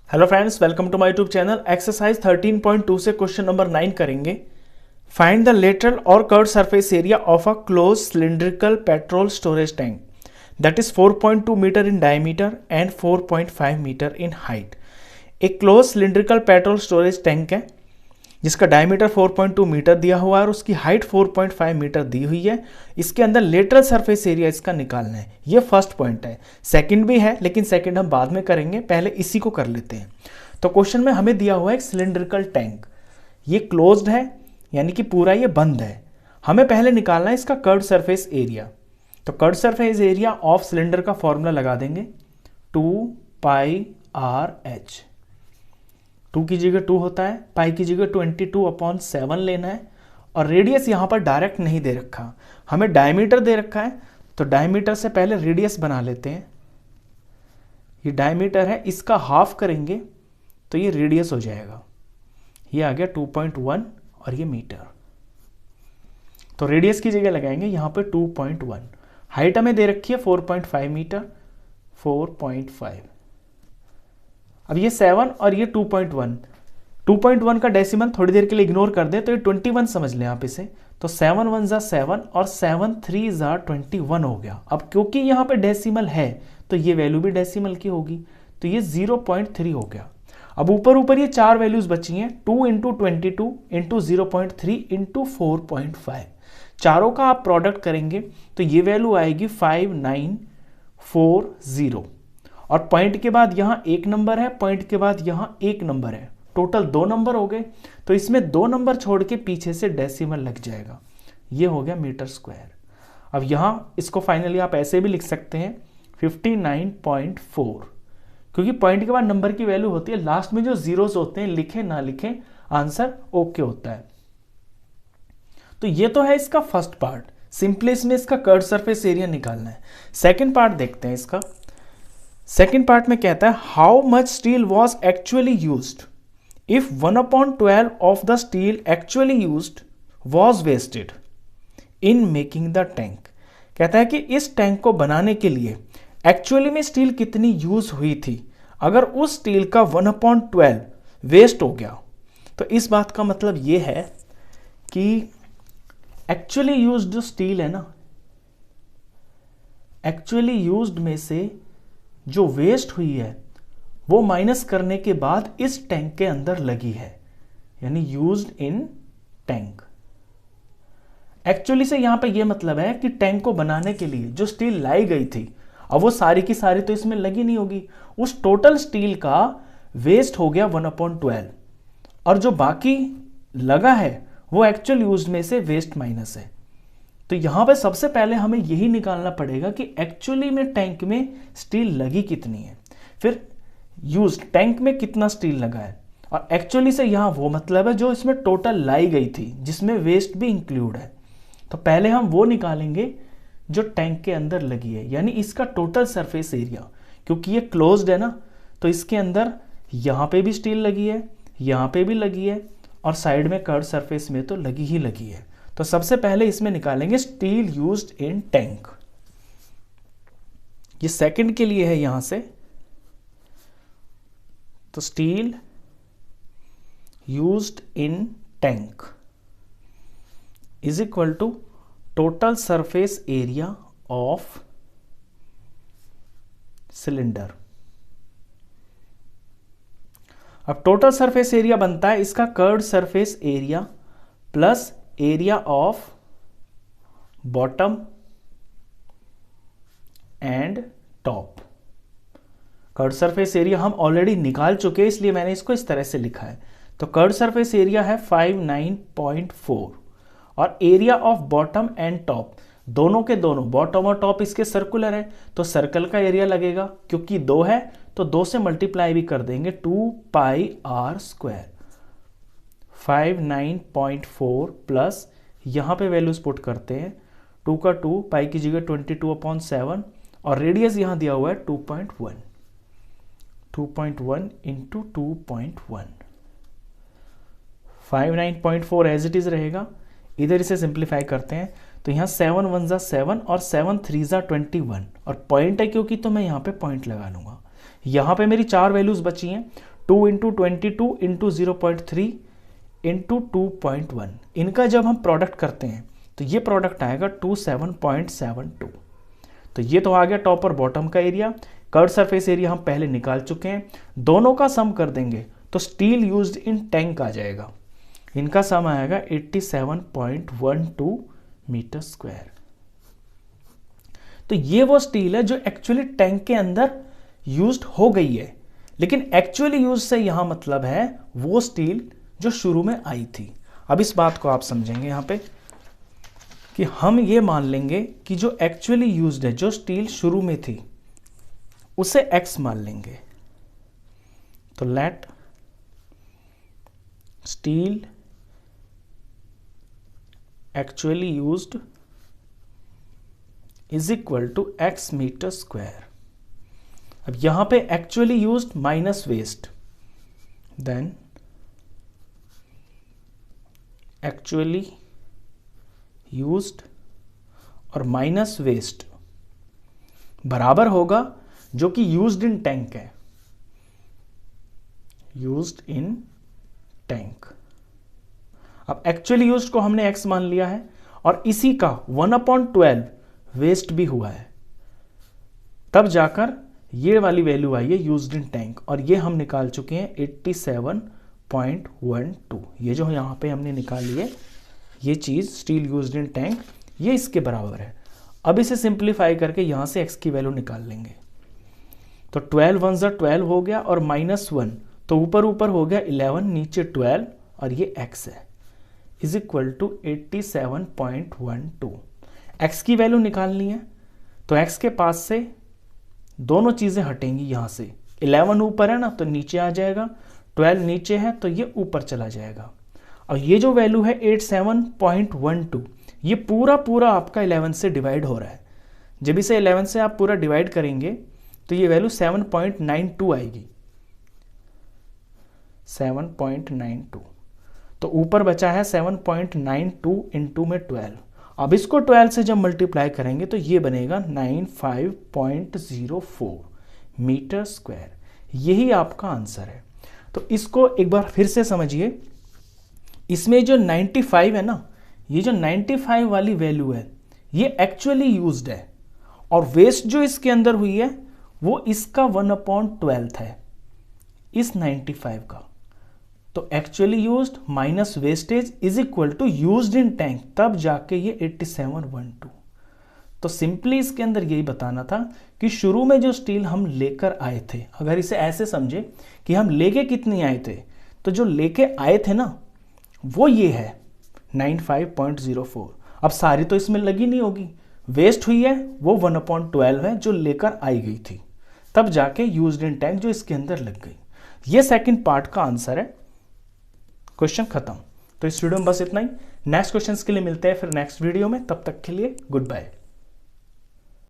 Hello friends, welcome to my YouTube channel. Exercise 13.2 से question number 9 करेंगे। Find the lateral और curved surface area of a close cylindrical petrol storage tank that is 4.2 metre in diameter and 4.5 metre in height. एक close cylindrical petrol storage tank है जिसका diameter 4.2 metre दिया हुआ है और उसकी हाइट 4.5 मीटर दी हुई है। इसके अंदर लेटरल सरफेस एरिया इसका निकालना है। ये फर्स्ट पॉइंट है। सेकंड भी है लेकिन सेकंड हम बाद में करेंगे, पहले इसी को कर लेते हैं। तो क्वेश्चन में हमें दिया हुआ है एक सिलिंड्रिकल टैंक, ये क्लोज्ड है यानी कि पूरा ये बंद है। हमें पहले निकालना है इसका कर्व्ड सरफेस एरिया। तो curved surface area of cylinder का फॉर्मूला लगा देंगे 2πr/h। 2 की जगह 2 होता है, पाई की जगह 22/7 लेना है और रेडियस यहां पर डायरेक्ट नहीं दे रखा, हमें डायमीटर दे रखा है। तो डायमीटर से पहले रेडियस बना लेते हैं। ये डायमीटर है, इसका हाफ करेंगे तो ये रेडियस हो जाएगा। ये आ गया 2.1 और ये मीटर। तो रेडियस की जगह लगाएंगे यहां पे 2.1। हाइट हमें दे रखी है 4.5 मीटर, 4.5। अब ये 7 और ये 2.1, 2.1 का डेसिमल थोड़ी देर के लिए इग्नोर कर दें तो ये 21 समझ लें आप इसे। तो 7 1 ज़ा 7 और 7 3 ज़ा 21 हो गया। अब क्योंकि यहाँ पे डेसिमल है तो ये वैल्यू भी डेसिमल की होगी, तो ये 0.3 हो गया। अब ऊपर ये चार वैल्यूज बची हैं, 2 इंटू 22 इंटू 0.3 इंटू 4.5। चारों का आप प्रोडक्ट करेंगे तो ये वैल्यू आएगी 5940। और पॉइंट के बाद यहां एक नंबर है, पॉइंट के बाद यहां एक नंबर है, टोटल 2 नंबर हो गए। तो इसमें 2 नंबर छोड़ के पीछे से डेसिमल लग जाएगा। ये हो गया मीटर स्क्वायर। अब यहां इसको फाइनली आप ऐसे भी लिख सकते हैं 59.4, क्योंकि पॉइंट के बाद नंबर की वैल्यू होती है, लास्ट में जो जीरोस होते हैं लिखें ना लिखें आंसर ओके होता है। तो ये तो है इसका फर्स्ट पार्ट, सिंपली इसमें इसका कर्व्ड सरफेस एरिया निकालना है। सेकेंड पार्ट देखते हैं इसका। सेकेंड पार्ट में कहता है how much steel was actually used if 1/12 of the steel actually used was wasted in making the tank. कहता है कि इस टैंक को बनाने के लिए एक्चुअली में स्टील कितनी यूज हुई थी। अगर उस स्टील का 1/12 वेस्ट हो गया तो इस बात का मतलब यह है कि एक्चुअली यूज्ड जो स्टील है ना, एक्चुअली यूज्ड में से जो वेस्ट हुई है वो माइनस करने के बाद इस टैंक के अंदर लगी है, यानी यूज्ड इन टैंक। एक्चुअली से यहां पे ये मतलब है कि टैंक को बनाने के लिए जो स्टील लाई गई थी, अब वो सारी की सारी तो इसमें लगी नहीं होगी, उस टोटल स्टील का वेस्ट हो गया 1/12 और जो बाकी लगा है वो एक्चुअल यूज में से वेस्ट माइनस है। तो यहां पे सबसे पहले हमें यही निकालना पड़ेगा कि एक्चुअली में टैंक में स्टील लगी कितनी है, फिर यूज टैंक में कितना स्टील लगा है, और एक्चुअली से यहां वो मतलब है जो इसमें टोटल लाई गई थी जिसमें वेस्ट भी इंक्लूड है। तो पहले हम वो निकालेंगे जो टैंक के अंदर लगी है, यानी इसका टोटल सरफेस एरिया। क्योंकि ये क्लोज्ड है ना, तो इसके अंदर यहां पे भी स्टील लगी है, यहां पे भी लगी है और साइड में कर्व्ड सरफेस में तो लगी ही लगी है। तो सबसे पहले इसमें निकालेंगे स्टील यूज्ड इन टैंक। ये सेकंड के लिए है यहां से, तो steel used in tank is equal to total surface area of cylinder. अब टोटल सरफेस एरिया बनता है इसका curved surface area plus area of bottom and top. Curved surface area हम ऑलरेडी निकाल चुके हैं, इसलिए मैंने इसको इस तरह से लिखा है। तो कर्व्ड सरफेस एरिया है 59.4 और area of bottom and top, दोनों के दोनों बॉटम और टॉप इसके सर्कुलर है, तो सर्कल का एरिया लगेगा। क्योंकि 2 है तो 2 से मल्टीप्लाई भी कर देंगे, 2πr²। 59.4 प्लस यहां पे वैल्यूज पुट करते हैं, 2 का 2, पाई की जगह 22/7 और रेडियस यहां दिया हुआ है 2.1, 2.1 इंटू 2.1। 59.4 एज इट इज रहेगा। इधर इसे सिंप्लीफाई करते हैं तो यहाँ 7 1 ज़ा 7 और 7 3 ज़ा 21 और पॉइंट है क्योंकि, तो मैं यहाँ पे पॉइंट लगा लूंगा। यहाँ पे मेरी 4 वैल्यूज बची हैं, 2 इंटू 22 इंटू 0.3 इंटू 2.1, इनका जब हम प्रोडक्ट करते हैं तो ये प्रोडक्ट आएगा 27.72। तो ये तो आ गया टॉप और बॉटम का एरिया। कर्व सरफेस एरिया हम पहले निकाल चुके हैं, दोनों का सम कर देंगे तो स्टील यूज्ड इन टैंक आ जाएगा। इनका सम आएगा 87.12 मीटर स्क्वायर। तो ये वो स्टील है जो एक्चुअली टैंक के अंदर यूज्ड हो गई है, लेकिन एक्चुअली यूज से यहां मतलब है वो स्टील जो शुरू में आई थी। अब इस बात को आप समझेंगे यहां पे कि हम ये मान लेंगे कि जो एक्चुअली यूज्ड है, जो स्टील शुरू में थी, उसे x मान लेंगे। तो let steel actually used is equal to x metre square. अब यहां पे actually used minus waste, then actually used और माइनस वेस्ट बराबर होगा जो कि यूज्ड इन टैंक है, यूज्ड इन टैंक। अब एक्चुअली यूज्ड को हमने x मान लिया है और इसी का 1/12 वेस्ट भी हुआ है, तब जाकर ये वाली वैल्यू आई है यूज्ड इन टैंक, और ये हम निकाल चुके हैं 87.12। ये जो यहां पे हमने निकाली है ये चीज स्टील यूज्ड इन टैंक, ये इसके बराबर है। अब इसे सिंप्लीफाई करके यहां से x की वैल्यू निकाल लेंगे। तो 12 1 12 हो गया और -1, तो ऊपर ऊपर हो गया 11, नीचे 12 और ये x है, इज इक्वल टू 87.12। x की वैल्यू निकालनी है तो x के पास से दोनों चीजें हटेंगी। यहां से 11 ऊपर है ना तो नीचे आ जाएगा, 12 नीचे है तो ये ऊपर चला जाएगा। और ये जो वैल्यू है 87.12, ये पूरा पूरा आपका 11 से डिवाइड हो रहा है। जब इसे 11 से आप पूरा डिवाइड करेंगे तो ये वैल्यू 7.92 आएगी, 7.92। तो ऊपर बचा है 7.92 इंटू में 12। अब इसको 12 से जब मल्टीप्लाई करेंगे तो ये बनेगा 95.04 मीटर स्क्वायर। यही आपका आंसर है। तो इसको एक बार फिर से समझिए, इसमें जो 95 है ना, ये जो 95 वाली वैल्यू है ये एक्चुअली यूज्ड है, और वेस्ट जो इसके अंदर हुई है वो इसका 1/12 है इस 95 का। तो actually used minus wastage is equal to used in tank, तब जाके ये 87.12। तो सिंपली इसके अंदर यही बताना था कि शुरू में जो स्टील हम लेकर आए थे, अगर इसे ऐसे समझे कि हम लेके कितनी आए थे, तो जो लेके आए थे ना वो ये है 95.04। अब सारी तो इसमें लगी नहीं होगी, वेस्ट हुई है वो 1/12 है जो लेकर आई गई थी, तब जाके यूज्ड इन टैंक जो इसके अंदर लग गई। ये सेकंड पार्ट का आंसर है, क्वेश्चन खत्म। तो इस वीडियो में बस इतना ही। नेक्स्ट क्वेश्चंस के लिए मिलते हैं फिर नेक्स्ट वीडियो में, तब तक के लिए गुड बाय।